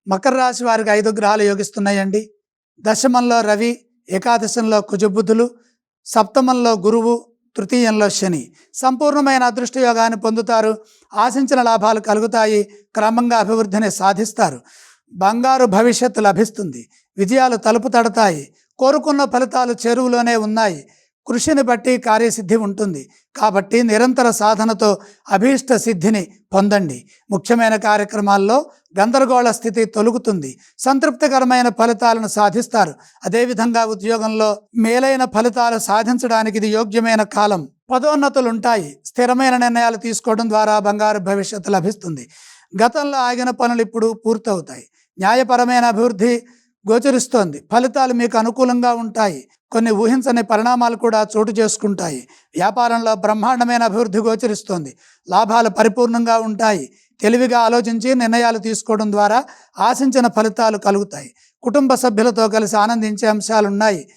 మకర రాశి వారికి 5 గ్రహాలు యోగిస్తున్నాయండి. దశమంలో రవి, ఏకాదశంలో కుజబుధులు, సప్తమంలో గురువు, తృతీయంలో శని. సంపూర్ణమైన అదృష్ట యోగాన్ని పొందుతారు. ఆశించిన లాభాలు కలుగుతాయి. క్రమంగా అభివృద్ధిని సాధిస్తారు. బంగారు భవిష్యత్తు లభిస్తుంది. విజయాలు తలుపు తడతాయి. కోరుకున్న ఫలితాలు చెరువులోనే ఉన్నాయి. కృషిని బట్టి కార్యసిద్ధి ఉంటుంది. కాబట్టి నిరంతర సాధనతో అభీష్ట సిద్ధిని పొందండి. ముఖ్యమైన కార్యక్రమాల్లో గందరగోళ స్థితి తొలగుతుంది. సంతృప్తికరమైన ఫలితాలను సాధిస్తారు. అదేవిధంగా ఉద్యోగంలో మేలైన ఫలితాలు సాధించడానికి ఇది యోగ్యమైన కాలం. పదోన్నతులు ఉంటాయి. స్థిరమైన నిర్ణయాలు తీసుకోవడం ద్వారా బంగారు భవిష్యత్తు లభిస్తుంది. గతంలో ఆగిన పనులు ఇప్పుడు పూర్తవుతాయి. న్యాయపరమైన అభివృద్ధి గోచరిస్తోంది. ఫలితాలు మీకు అనుకూలంగా ఉంటాయి. కొన్ని ఊహించని పరిణామాలు కూడా చోటు చేసుకుంటాయి. వ్యాపారంలో బ్రహ్మాండమైన అభివృద్ధి గోచరిస్తోంది. లాభాలు పరిపూర్ణంగా ఉంటాయి. తెలివిగా ఆలోచించి నిర్ణయాలు తీసుకోవడం ద్వారా ఆశించిన ఫలితాలు కలుగుతాయి. కుటుంబ సభ్యులతో కలిసి ఆనందించే అంశాలున్నాయి.